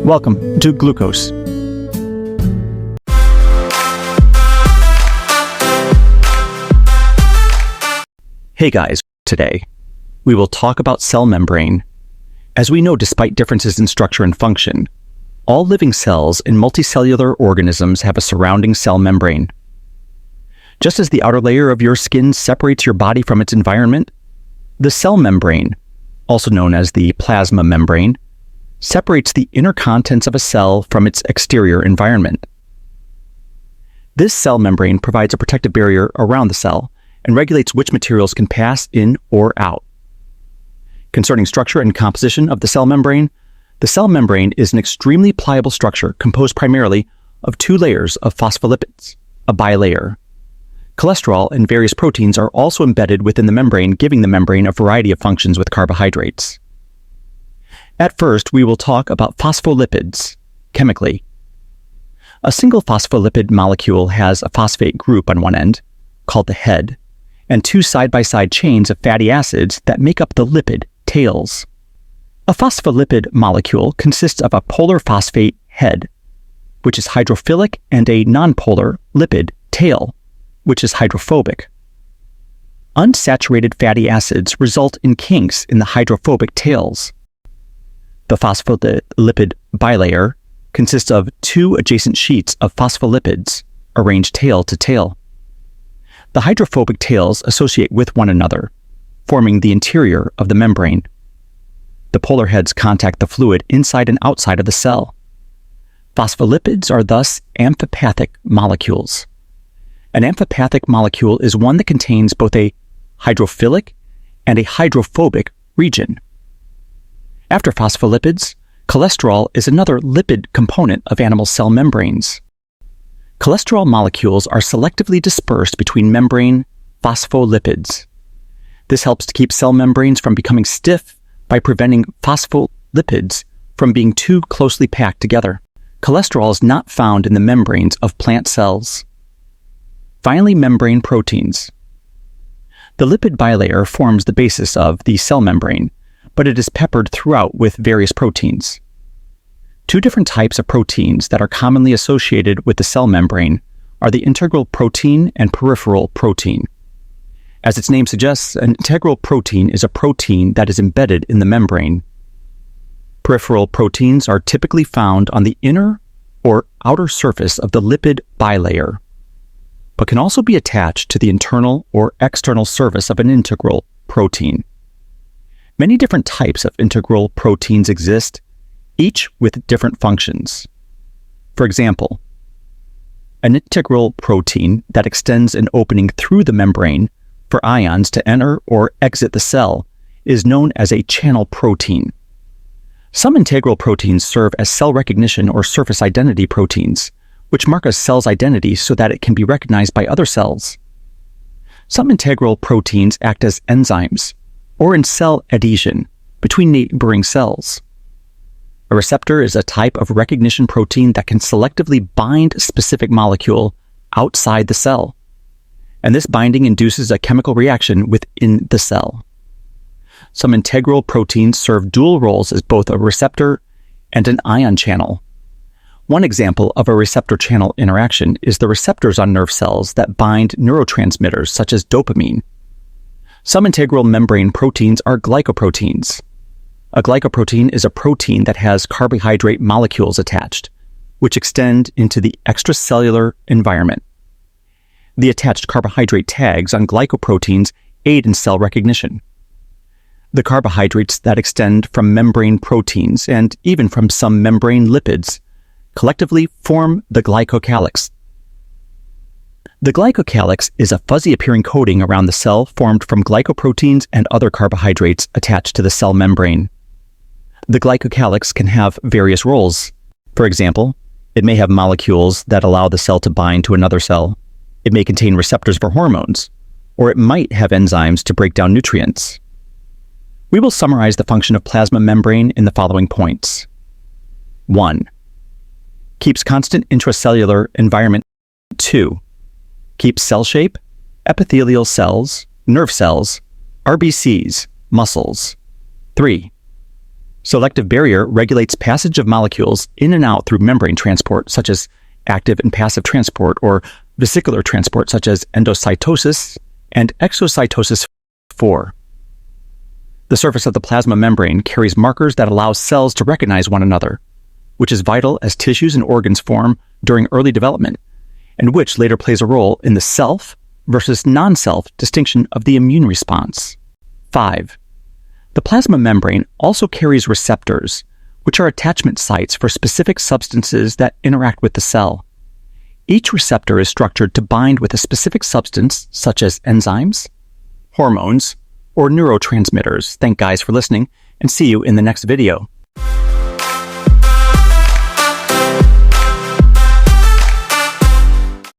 Welcome to Glucose. Hey guys, today we will talk about cell membrane. As we know, despite differences in structure and function, all living cells in multicellular organisms have a surrounding cell membrane. Just as the outer layer of your skin separates your body from its environment, the cell membrane, also known as the plasma membrane, separates the inner contents of a cell from its exterior environment. This cell membrane provides a protective barrier around the cell and regulates which materials can pass in or out. Concerning structure and composition of the cell membrane is an extremely pliable structure composed primarily of two layers of phospholipids, a bilayer. Cholesterol and various proteins are also embedded within the membrane, giving the membrane a variety of functions with carbohydrates. At first, we will talk about phospholipids, chemically. A single phospholipid molecule has a phosphate group on one end, called the head, and two side-by-side chains of fatty acids that make up the lipid tails. A phospholipid molecule consists of a polar phosphate head, which is hydrophilic, and a nonpolar lipid tail, which is hydrophobic. Unsaturated fatty acids result in kinks in the hydrophobic tails. The phospholipid bilayer consists of two adjacent sheets of phospholipids arranged tail to tail. The hydrophobic tails associate with one another, forming the interior of the membrane. The polar heads contact the fluid inside and outside of the cell. Phospholipids are thus amphipathic molecules. An amphipathic molecule is one that contains both a hydrophilic and a hydrophobic region. After phospholipids, cholesterol is another lipid component of animal cell membranes. Cholesterol molecules are selectively dispersed between membrane phospholipids. This helps to keep cell membranes from becoming stiff by preventing phospholipids from being too closely packed together. Cholesterol is not found in the membranes of plant cells. Finally, membrane proteins. The lipid bilayer forms the basis of the cell membrane, but it is peppered throughout with various proteins. Two different types of proteins that are commonly associated with the cell membrane are the integral protein and peripheral protein. As its name suggests, an integral protein is a protein that is embedded in the membrane. Peripheral proteins are typically found on the inner or outer surface of the lipid bilayer, but can also be attached to the internal or external surface of an integral protein. Many different types of integral proteins exist, each with different functions. For example, an integral protein that extends an opening through the membrane for ions to enter or exit the cell is known as a channel protein. Some integral proteins serve as cell recognition or surface identity proteins, which mark a cell's identity so that it can be recognized by other cells. Some integral proteins act as enzymes or in cell adhesion between neighboring cells. A receptor is a type of recognition protein that can selectively bind a specific molecule outside the cell, and this binding induces a chemical reaction within the cell. Some integral proteins serve dual roles as both a receptor and an ion channel. One example of a receptor-channel interaction is the receptors on nerve cells that bind neurotransmitters such as dopamine. Some integral membrane proteins are glycoproteins. A glycoprotein is a protein that has carbohydrate molecules attached, which extend into the extracellular environment. The attached carbohydrate tags on glycoproteins aid in cell recognition. The carbohydrates that extend from membrane proteins and even from some membrane lipids collectively form the glycocalyx. The glycocalyx is a fuzzy-appearing coating around the cell formed from glycoproteins and other carbohydrates attached to the cell membrane. The glycocalyx can have various roles. For example, it may have molecules that allow the cell to bind to another cell. It may contain receptors for hormones, or it might have enzymes to break down nutrients. We will summarize the function of plasma membrane in the following points. 1. Keeps constant intracellular environment. 2. Keeps cell shape, epithelial cells, nerve cells, RBCs, muscles. 3. Selective barrier regulates passage of molecules in and out through membrane transport, such as active and passive transport, or vesicular transport, such as endocytosis and exocytosis 4. The surface of the plasma membrane carries markers that allow cells to recognize one another, which is vital as tissues and organs form during early development, and which later plays a role in the self versus non-self distinction of the immune response. 5. The plasma membrane also carries receptors, which are attachment sites for specific substances that interact with the cell. Each receptor is structured to bind with a specific substance, such as enzymes, hormones, or neurotransmitters. Thank guys for listening, and see you in the next video.